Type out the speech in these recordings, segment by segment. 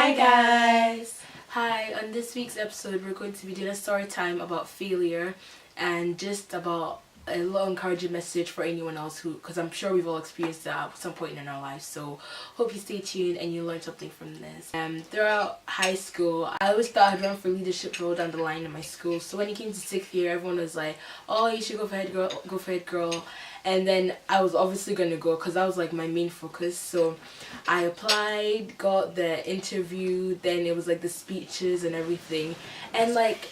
Hi guys! Hi, on this week's episode we're going to be doing a story time about failure and just about a little encouraging message for anyone else who, because I'm sure we've all experienced that at some point in our lives, so hope you stay tuned and you learn something from this. Throughout high school, I always thought I'd run for leadership role down the line in my school, so when it came to 6th year everyone was like, oh, you should go for head girl, and then I was obviously going to go because that was like my main focus. So I applied, got the interview, then it was like the speeches and everything, and like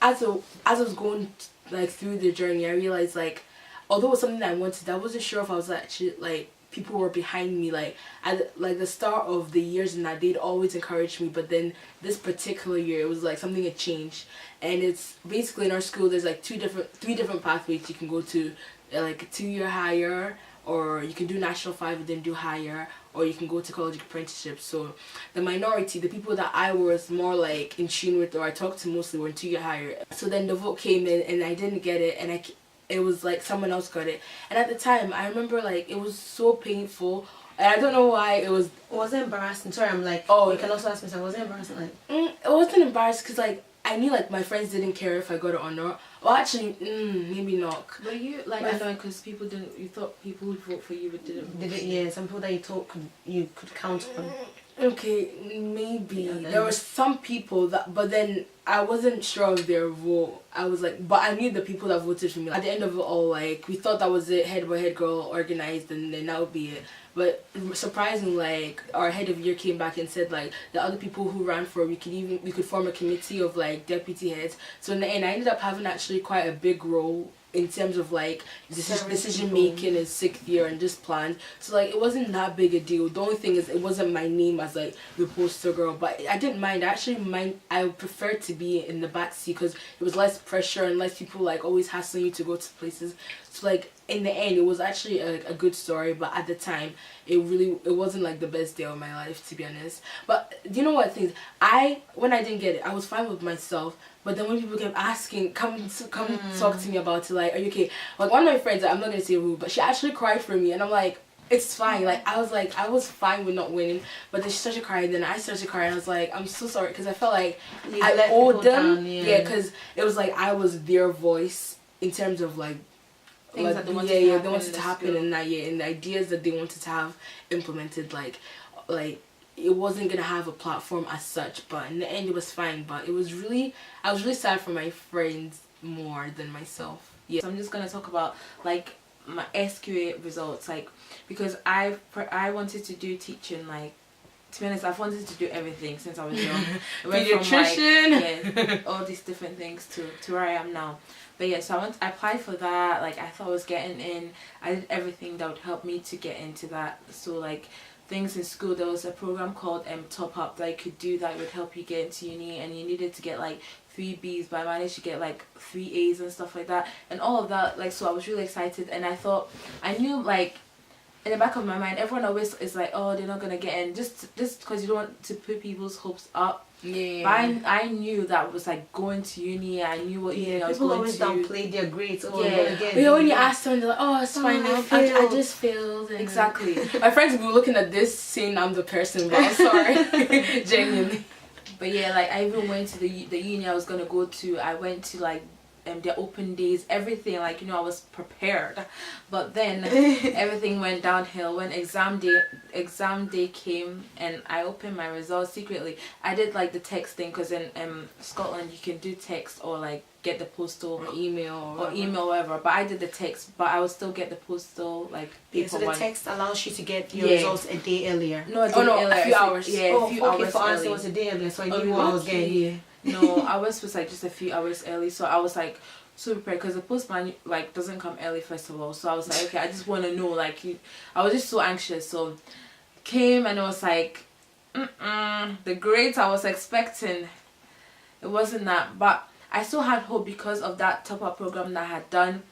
as I was going like through the journey, I realized like although it was something that I wanted, I wasn't sure if I was actually like people were behind me. Like at like the start of the years and that they'd always encourage me, but then this particular year it was like something had changed. And it's basically in our school there's like three different pathways you can go to, like a 2-year higher, or you can do National 5 and then do higher, or you can go to college apprenticeship. So the minority, the people that I was more like in tune with or I talked to mostly were in 2-year higher. So then the vote came in and I didn't get it, and it was like someone else got it. And at the time I remember like it was so painful, and I don't know why it was. Was it embarrassing? Sorry, I'm like, oh, you can also ask me something. Was it embarrassing? Like, it wasn't embarrassed because like I knew like my friends didn't care if I got it or not. Well, actually, maybe not. But you like I know because people didn't. You thought people would vote for you, but didn't. did it? Yeah, some people that you thought you could count on. Okay, maybe Yeah, there were some people that, but then I wasn't sure of their vote. I was like, but I knew the people that voted for me. At the end of it all, like we thought that was it, head boy head girl organized, and then that would be it. But surprisingly, like our head of year came back and said like the other people who ran for, we could form a committee of like deputy heads. So in the end I ended up having actually quite a big role in terms of like decision making in 6th year and just plans. So like it wasn't that big a deal. The only thing is it wasn't my name as like the poster girl, but I didn't mind. I preferred to be in the back seat because it was less pressure and less people like always hassling you to go to places. So like in the end it was actually a good story, but at the time it wasn't like the best day of my life, to be honest. But do you know what things when I didn't get it I was fine with myself, but then when people kept asking, come talk to me about it, like, are you okay? Like one of my friends, I'm not gonna say who, but she actually cried for me, and I'm like, it's fine. Like I was fine with not winning, but then she started crying, then I started crying. I was like, I'm so sorry, because I felt like I owed them. Yeah, because it was like I was their voice in terms of like things that they wanted to happen in that year, and the ideas that they wanted to have implemented, like it wasn't gonna have a platform as such, but in the end it was fine. But I was really sad for my friends more than myself. Yeah. So I'm just gonna talk about like my SQA results, like because I wanted to do teaching. Like to be honest, I've wanted to do everything since I was young. Pediatrician, from, like, all these different things to where I am now. But yeah, so I applied for that. Like I thought I was getting in. I did everything that would help me to get into that. So like things in school, there was a program called Top Up that you could do that would help you get into uni, and you needed to get like 3 B's, but I managed to get like 3 A's and stuff like that, and all of that. Like, so I was really excited, and I knew like in the back of my mind, everyone always is like, oh, they're not gonna get in, just because you don't want to put people's hopes up. Yeah. But I knew that was like going to uni. I knew what uni I was going to. People always downplay their grades. Oh, yeah. When you ask them, they're like, oh, it's fine. I just failed. Exactly. My friends will be looking at this saying I'm the person, but I'm sorry. Genuinely. But yeah, like I even went to the uni I was gonna go to. I went to like their open days, everything, like, you know, I was prepared. But then everything went downhill when exam day came, and I opened my results secretly. I did like the text thing, because in Scotland you can do text or like get the postal or email or whatever, but I did the text, but I would still get the postal like paper so the one. text allows you to get your results a day earlier. No, a few hours. Yeah, a few hours for us it was a day earlier, so I knew what I was getting. No, ours was like just a few hours early, so I was like so prepared, because the postman like doesn't come early first of all. So I was like, okay, I just want to know, like, I was just so anxious. So came, and it was like the grades I was expecting, it wasn't that, but I still had hope because of that top up program that I had done.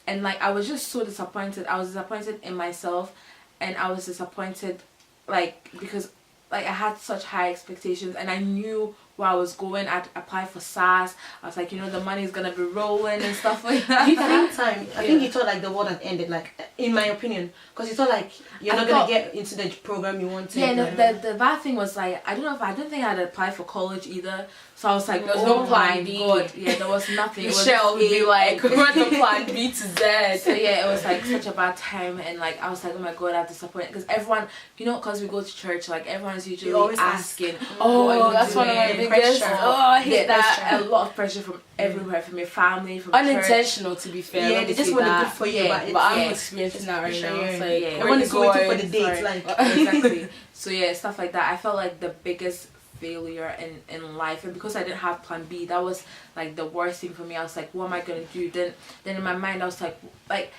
And like I was just so disappointed. I was disappointed in myself, and I was disappointed like because like I had such high expectations, and I knew where I was going. I'd apply for SARS. I was like, you know, the money's gonna be rolling and stuff like that. At that time, I think you thought like the world had ended, like in my opinion, because you thought like you're not gonna get into the program you wanted. Yeah, no, the bad thing was like I don't think I'd apply for college either. So I was like, there was oh no plan my B. God, yeah, there was nothing. Michelle would be like, where's the plan B to Z? So yeah, it was like such a bad time, and like I was like, oh my God, I'm disappointed, because everyone, you know, because we go to church, like everyone's usually always asking, oh, that's one of my doing? biggest. Pressure. Oh, I hate that. There's a lot of pressure from everywhere, from your family, from Unintentional, to be fair. Yeah, let they me just say want that. to good for you, Yeah, but I'm yeah. experiencing that right Sure, now. It's yeah. like, Yeah. Everyone is waiting for the date, Sorry. like Exactly. So yeah, stuff like that. I felt like the biggest failure in life, and because I didn't have plan B, that was like the worst thing for me. I was like, what am I gonna do? Then in my mind I was like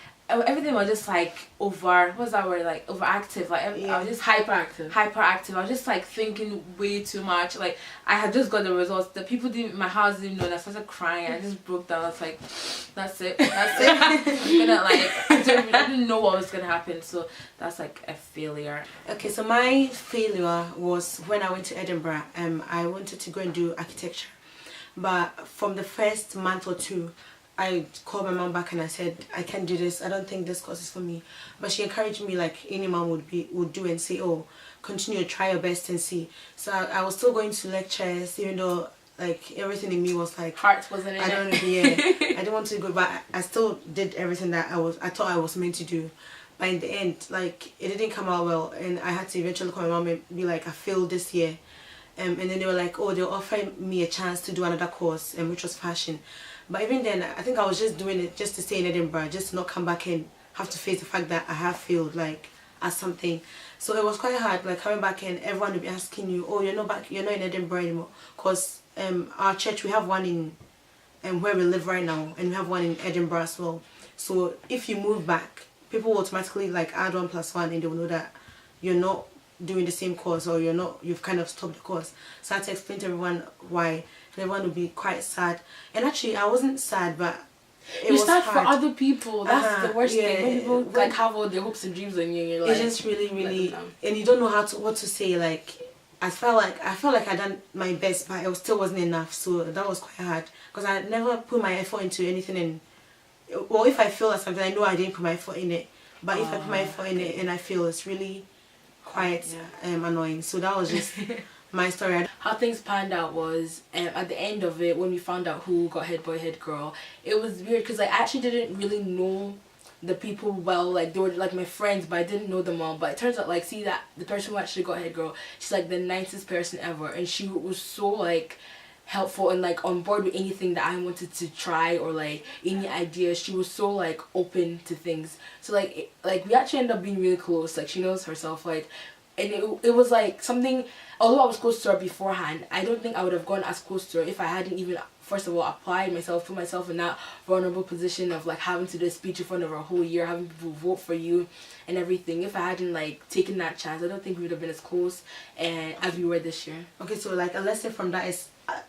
everything was just like what's that word, like overactive, like I was just hyperactive. I was just like thinking way too much. Like I had just got the results, the people didn't, my house didn't know, and I started crying. I just broke down. I was like, that's it I'm gonna like I didn't know what was gonna happen. So that's like a failure. Okay, so my failure was when I went to Edinburgh. I wanted to go and do architecture, but from the first month or two, I called my mom back and I said, I can't do this. I don't think this course is for me. But she encouraged me like any mom would do, and say, oh, continue, try your best and see. So I was still going to lectures, even though like everything in me was like, Heart wasn't in I don't know, I didn't want to go, but I still did everything that I thought I was meant to do. But in the end, like it didn't come out well, and I had to eventually call my mom and be like, I failed this year. And then they were like, oh, they'll offer me a chance to do another course, which was fashion. But even then, I think I was just doing it just to stay in Edinburgh, just to not come back and have to face the fact that I have failed, like, at something. So it was quite hard, like, coming back and everyone would be asking you, oh, you're not in Edinburgh anymore. Because our church, we have one in where we live right now, and we have one in Edinburgh as well. So if you move back, people will automatically, like, add 1 + 1, and they will know that you're not doing the same course, or you've kind of stopped the course. So I had to explain to everyone why. Everyone would be quite sad, and actually I wasn't sad, but it was sad hard for other people. That's the worst thing. When people like have all their hopes and dreams on you, and you're like, it's just really, and you don't know what to say. Like I felt like I done my best, but it still wasn't enough. So that was quite hard, because I never put my effort into anything. And well, if I feel like something, I know I didn't put my effort in it. But if I put my effort in it and I feel, it's really quite annoying. So that was just my story. How things panned out was at the end of it, when we found out who got head boy, head girl, it was weird because I actually didn't really know the people well. Like they were like my friends, but I didn't know them all. But it turns out, like, see that the person who actually got head girl, she's like the nicest person ever, and she was so like helpful and like on board with anything that I wanted to try, or like any ideas. She was so like open to things. So like we actually ended up being really close. Like she knows herself, like, and it was like something. Although I was close to her beforehand, I don't think I would have gone as close to her if I hadn't even, first of all, applied myself, put myself in that vulnerable position of like having to do a speech in front of her a whole year, having people vote for you and everything. If I hadn't like taken that chance, I don't think we would have been as close as we were this year. Okay, so like a lesson from that is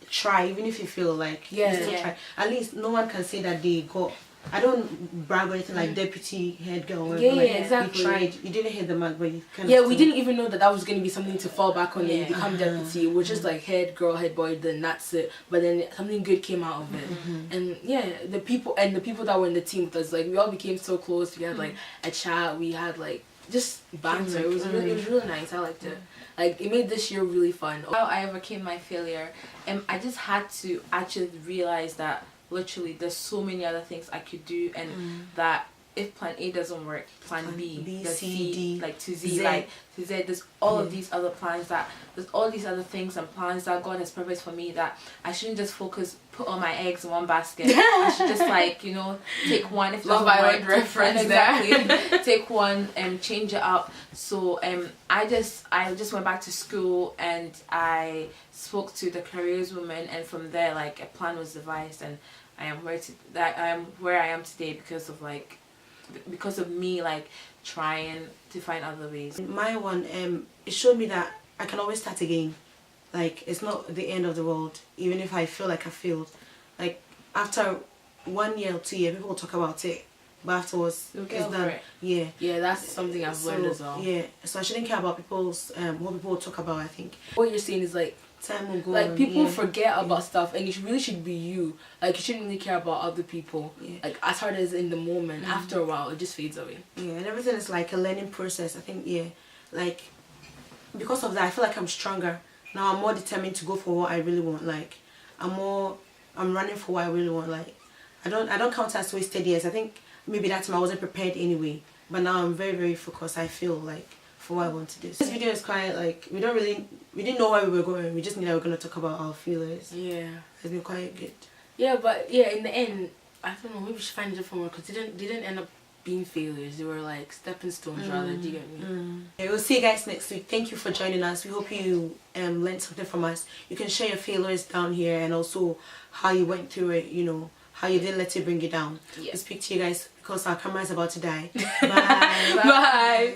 try, even if you feel like you still try. At least no one can say that they got. I don't brag or anything like deputy head girl. Yeah, like, exactly. You tried. You didn't hit the mark, but you kind of. Yeah, we didn't even know that was going to be something to fall back on and become deputy. It was just like head girl, head boy, then that's it. But then something good came out of it. And yeah, the people that were in the team with us, like we all became so close. We had like a chat. We had like just banter. It was really nice. I liked it. Like it made this year really fun. How I overcame my failure, I just had to actually realize that literally there's so many other things I could do, and that if plan A doesn't work, plan B, C, D, like to Z, like to Z, there's all of these other plans, there's all these other things and plans that God has purposed for me, that I shouldn't just put all my eggs in one basket. I should just like, you know, take one, if Love Island reference, exactly. Take one and change it up. So I just went back to school and I spoke to the careers woman, and from there like a plan was devised, and I am where I am today because of me like trying to find other ways. My one, it showed me that I can always start again. Like it's not the end of the world, even if I feel like I failed. Like after 1 year or 2 years, people will talk about it, but afterwards it's done. Yeah, that's something I've learned as well. Yeah, so I shouldn't care about people's what people will talk about. I think what you're saying is like time will go like on, people yeah. forget about stuff, and it really should be you. Like you shouldn't really care about other people. Yeah. Like as hard as in the moment, after a while it just fades away. Yeah, and everything is like a learning process. I think, yeah, like because of that, I feel like I'm stronger now. I'm more determined to go for what I really want. Like I'm running for what I really want. Like I don't count as wasted years. I think maybe that time I wasn't prepared anyway, but now I'm very, very focused. I feel like for what I want to do. So this video is quite like we didn't know where we were going. We just knew that we were gonna talk about our feelers. Yeah, It's been quite good. yeah, but yeah, in the end, I don't know. Maybe we should find a different word, because they didn't end up being failures. They were like stepping stones rather. Do you get me? Okay, we'll see you guys next week. Thank you for joining us. We hope you learned something from us. You can share your failures down here, and also how you went through it, you know, how you didn't let it bring you down. Yeah. We'll speak to you guys because our camera is about to die. Bye. Bye. Bye.